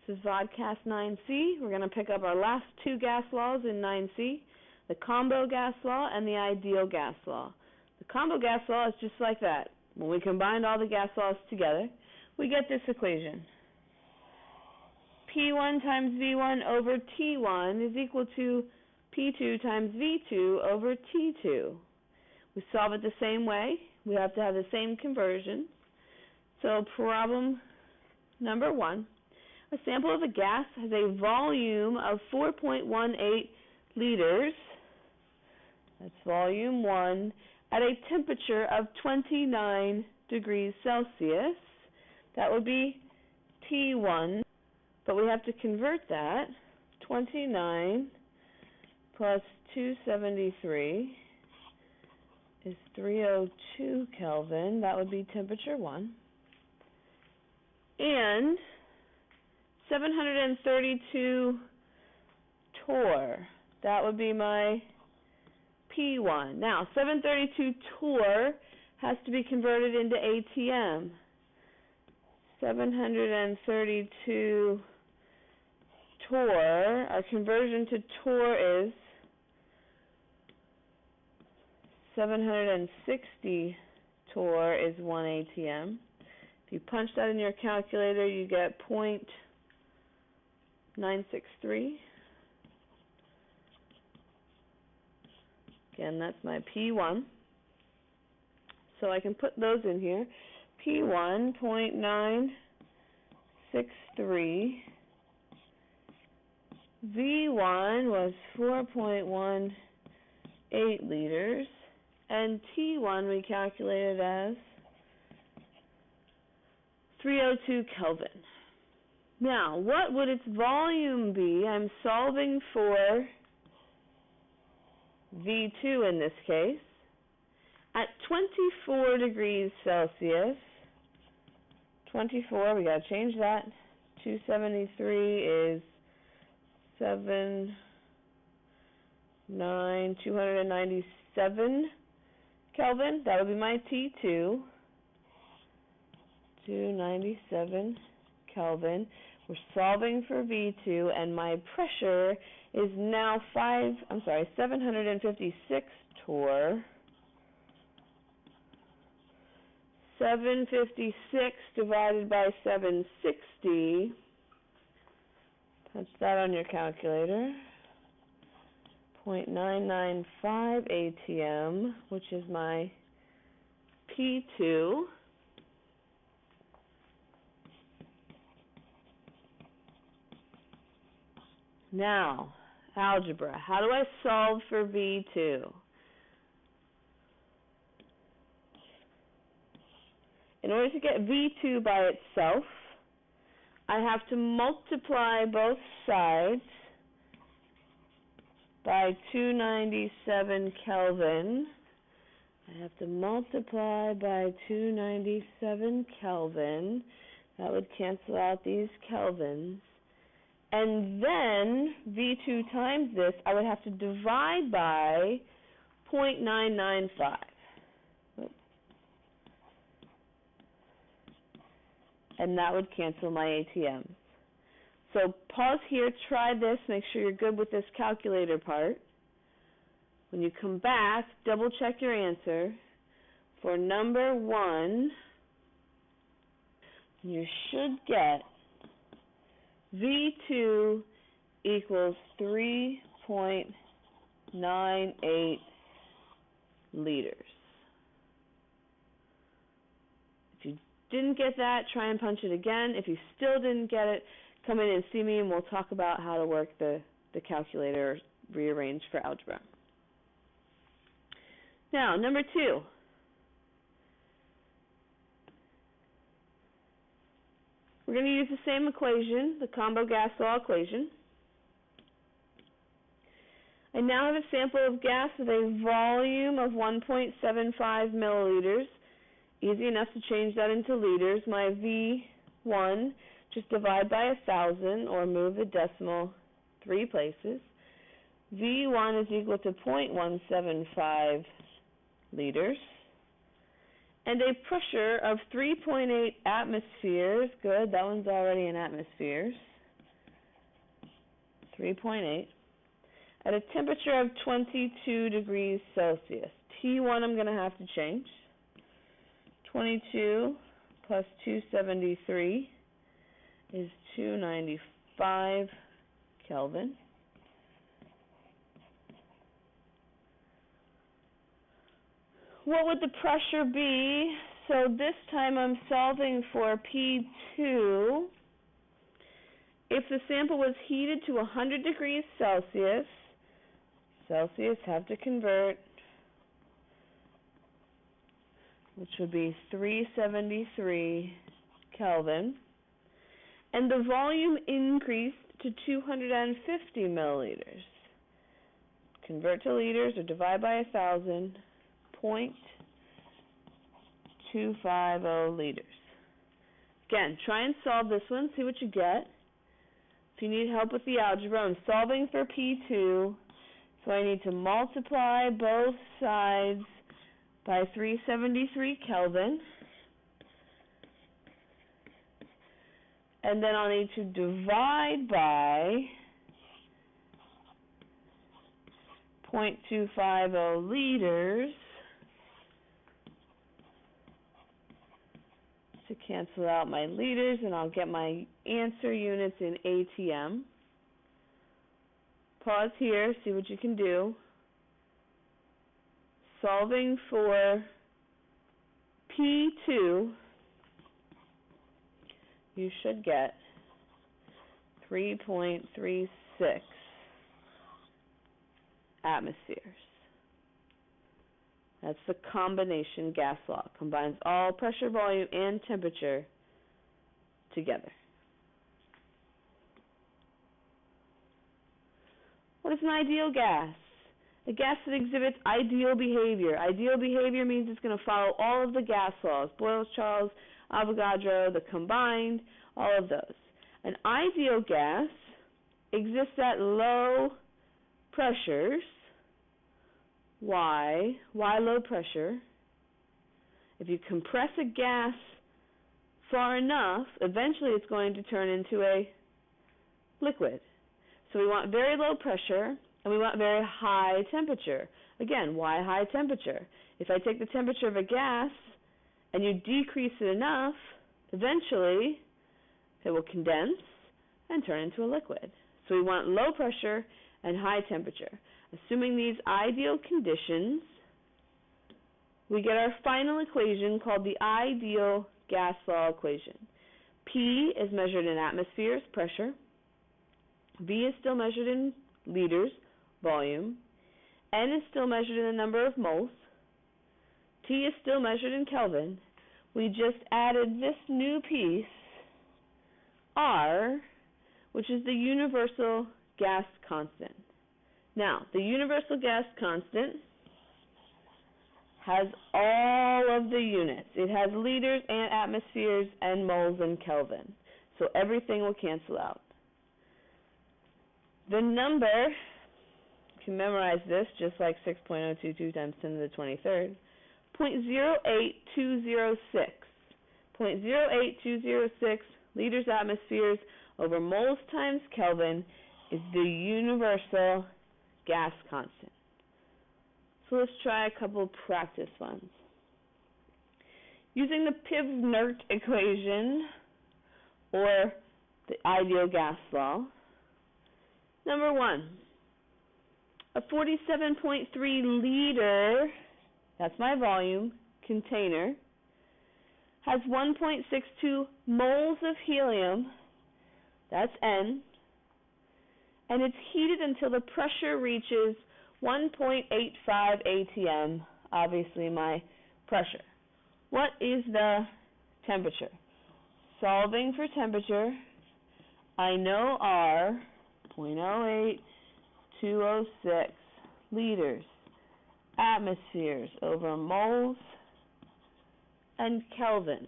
This is Vodcast 9C. We're going to pick up our last two gas laws in 9C, the combo gas law and the ideal gas law. The combo gas law is just like that. When we combine all the gas laws together, we get this equation. P1 times V1 over T1 is equal to P2 times V2 over T2. We solve it the same way. We have to have the same conversion. So problem number 1. A sample of a gas has a volume of 4.18 liters. That's volume 1 at a temperature of 29 degrees Celsius. That would be T1. But we have to convert that. 29 plus 273 is 302 Kelvin. That would be temperature 1. And 732 torr. That would be my P1. Now, 732 torr has to be converted into ATM. 732 torr, our conversion to torr is 760 torr is 1 ATM. If you punch that in your calculator, you get 0.963. Again, that's my P1. So I can put those in here. P1, 0.963. V1 was 4.18 liters. And T1 we calculated as 302 Kelvin. Now, what would its volume be? I'm solving for V2 in this case. At 24 degrees Celsius, 24, we got to change that. 273 is 297 Kelvin. That would be my T2. 297 Kelvin. We're solving for V2, and my pressure is now 756 torr. 756 divided by 760. Punch that on your calculator. 0.995 ATM, which is my P2. Now, algebra. How do I solve for V2? In order to get V2 by itself, I have to multiply both sides by 297 Kelvin. I have to multiply by 297 Kelvin. That would cancel out these Kelvins. And then V2 times this, I would have to divide by 0.995. And that would cancel my ATM. So pause here, try this, make sure you're good with this calculator part. When you come back, double check your answer. For number 1, you should get V2 equals 3.98 liters. If you didn't get that, try and punch it again. If you still didn't get it, come in and see me and we'll talk about how to work the calculator rearranged for algebra. Now, number 2. We're going to use the same equation, the combo gas law equation. I now have a sample of gas with a volume of 1.75 milliliters. Easy enough to change that into liters. My V1, just divide by 1,000 or move the decimal 3 places. V1 is equal to 0.175 liters. And a pressure of 3.8 atmospheres. Good, that one's already in atmospheres. 3.8, at a temperature of 22 degrees Celsius. T1 I'm going to have to change. 22 plus 273 is 295 Kelvin. What would the pressure be? So this time I'm solving for P2. If the sample was heated to 100 degrees Celsius, have to convert, which would be 373 Kelvin, and the volume increased to 250 milliliters. Convert to liters or divide by 1,000, 0.250 liters. Again, try and solve this one, see what you get. If you need help with the algebra, I'm solving for P2, so I need to multiply both sides by 373 Kelvin, and then I'll need to divide by 0.250 liters to cancel out my liters, and I'll get my answer units in ATM. Pause here, see what you can do. Solving for P2, you should get 3.36 atmospheres. That's the combination gas law. Combines all pressure, volume, and temperature together. What is an ideal gas? A gas that exhibits ideal behavior. Ideal behavior means it's going to follow all of the gas laws. Boyle's, Charles, Avogadro, the combined, all of those. An ideal gas exists at low pressures. Why? Why low pressure? If you compress a gas far enough, eventually it's going to turn into a liquid. So we want very low pressure, and we want very high temperature. Again, why high temperature? If I take the temperature of a gas and you decrease it enough, eventually it will condense and turn into a liquid. So we want low pressure and high temperature. Assuming these ideal conditions, we get our final equation called the ideal gas law equation. P is measured in atmospheres, pressure. V is still measured in liters, volume. N is still measured in the number of moles. T is still measured in Kelvin. We just added this new piece, R, which is the universal gas constant. Now, the universal gas constant has all of the units. It has liters and atmospheres and moles and Kelvin. So everything will cancel out. The number, you can memorize this just like 6.022 times 10 to the 23rd, 0.08206. 0.08206 liters atmospheres over moles times Kelvin is the universal gas constant. So let's try a couple practice ones. Using the Pivnert equation, or the ideal gas law. Number one, a 47.3 liter, that's my volume, container, has 1.62 moles of helium, that's N, and it's heated until the pressure reaches 1.85 atm, obviously my pressure. What is the temperature? Solving for temperature, I know R, 0.08206 liters, atmospheres over moles and Kelvin.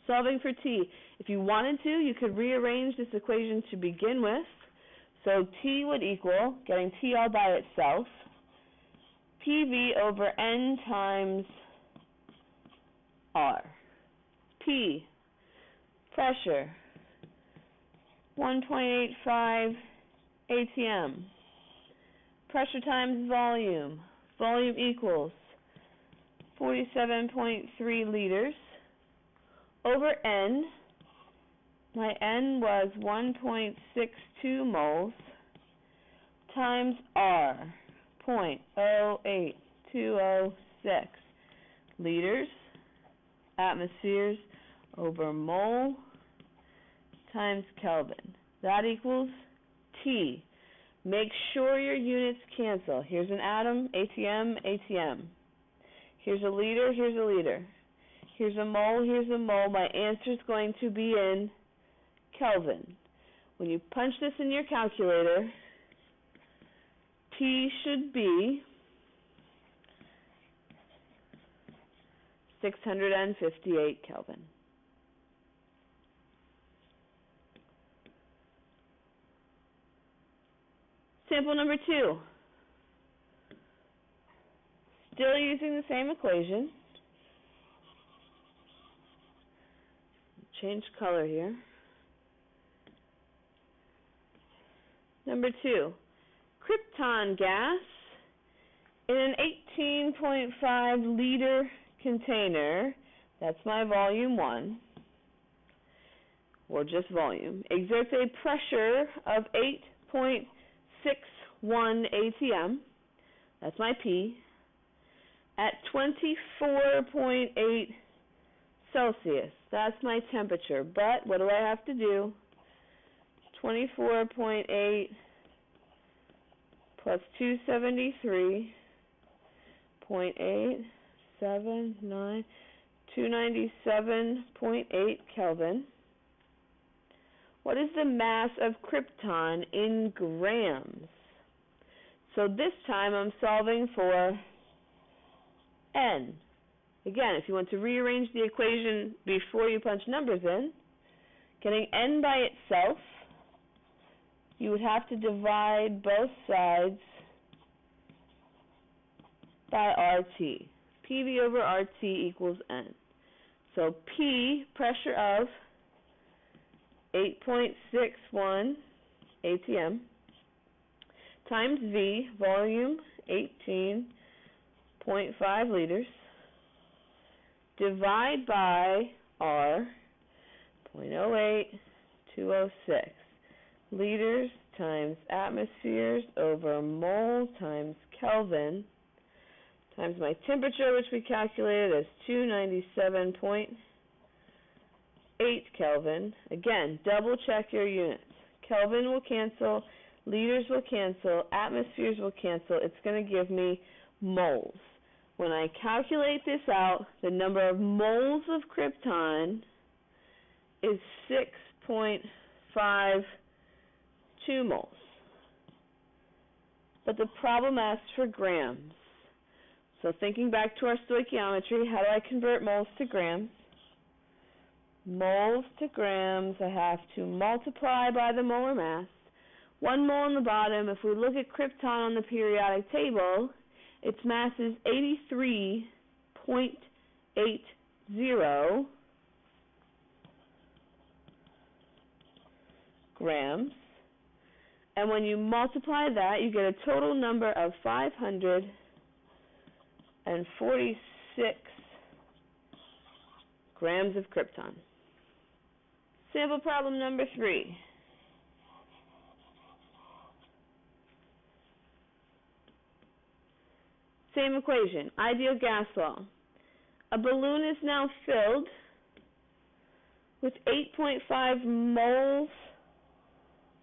Solving for T, if you wanted to, you could rearrange this equation to begin with. So T would equal, getting T all by itself, PV over N times R. P, pressure, 1.85 ATM. Pressure times volume. Volume equals 47.3 liters over N. My N was 1.62 moles times R, 0.08206 liters, atmospheres over mole times Kelvin. That equals T. Make sure your units cancel. Here's an atom, ATM, ATM. Here's a liter, here's a liter. Here's a mole, here's a mole. My answer is going to be in Kelvin. When you punch this in your calculator, T should be 658 Kelvin. Sample number 2. Still using the same equation. Change color here. Number 2. Krypton gas in an 18.5 liter container, that's my volume 1, or just volume, exerts a pressure of 8.61 atm, that's my P, at 24.8 Celsius, that's my temperature. But what do I have to do? 24.8 plus 273.879, 297.8 Kelvin. What is the mass of krypton in grams? So this time I'm solving for N. Again, if you want to rearrange the equation before you punch numbers in, getting N by itself, you would have to divide both sides by RT. PV over RT equals N. So P, pressure of 8.61 atm, times V, volume 18.5 liters, divide by R, 0.08206. Liters times atmospheres over mole times Kelvin times my temperature, which we calculated as 297.8 Kelvin. Again, double check your units. Kelvin will cancel, liters will cancel, atmospheres will cancel. It's going to give me moles. When I calculate this out, the number of moles of krypton is 6.52 moles. But the problem asks for grams. So thinking back to our stoichiometry, how do I convert moles to grams? Moles to grams, I have to multiply by the molar mass. 1 mole on the bottom. If we look at krypton on the periodic table, its mass is 83.80 grams. And when you multiply that, you get a total number of 546 grams of krypton. Sample problem number 3. Same equation, ideal gas law. A balloon is now filled with 8.5 moles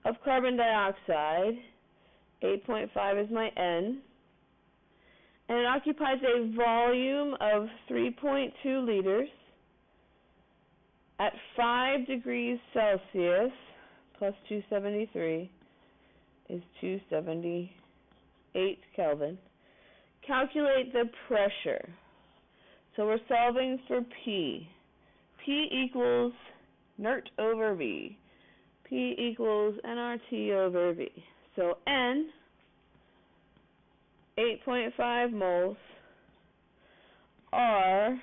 of carbon dioxide. 8.5 is my N. And it occupies a volume of 3.2 liters at 5 degrees Celsius plus 273 is 278 Kelvin. Calculate the pressure. So we're solving for P. P equals NERT over V. P equals nRT over V. So N, 8.5 moles, R,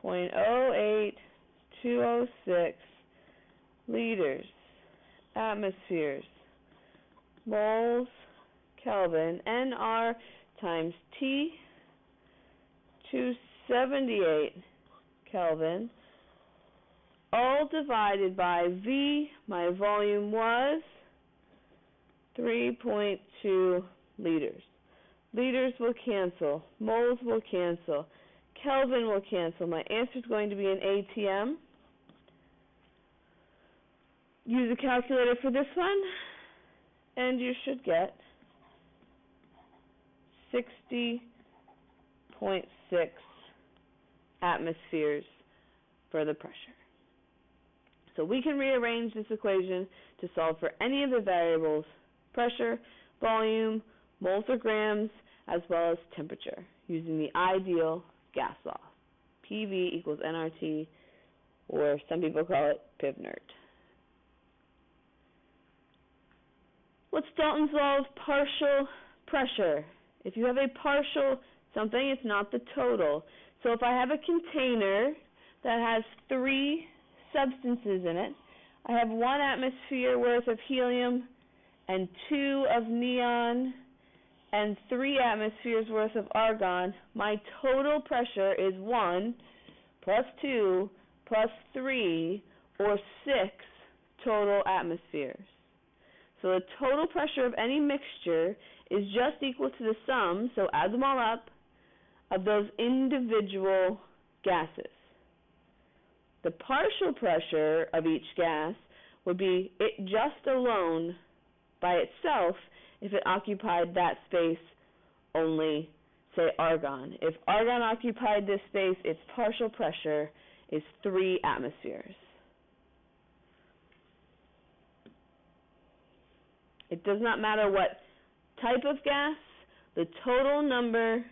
0.08206 liters, atmospheres moles Kelvin, nR times T, 278 Kelvin, all divided by V. My volume was 3.2 liters. Liters will cancel. Moles will cancel. Kelvin will cancel. My answer is going to be an ATM. Use a calculator for this one, and you should get 60.6 atmospheres for the pressure. So we can rearrange this equation to solve for any of the variables: pressure, volume, moles or grams, as well as temperature, using the ideal gas law. PV equals nRT, or some people call it PIV-NERT. What's Dalton's law of partial pressure? If you have a partial something, it's not the total. So if I have a container that has 3 substances in it, I have 1 atmosphere worth of helium and 2 of neon and 3 atmospheres worth of argon. My total pressure is 1 plus 2 plus 3, or 6 total atmospheres. So the total pressure of any mixture is just equal to the sum, so add them all up, of those individual gases. The partial pressure of each gas would be it just alone by itself if it occupied that space only, say, argon. If argon occupied this space, its partial pressure is 3 atmospheres. It does not matter what type of gas, the total number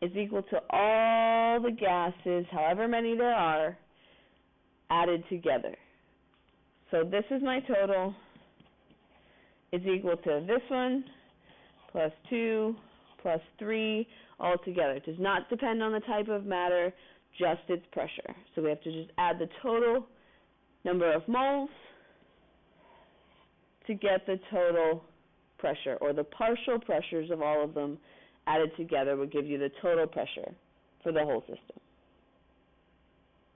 is equal to all the gases, however many there are, added together. So this is my total, is equal to this one, plus 2, plus 3, all together. It does not depend on the type of matter, just its pressure. So we have to just add the total number of moles to get the total pressure, or the partial pressures of all of them added together would give you the total pressure for the whole system.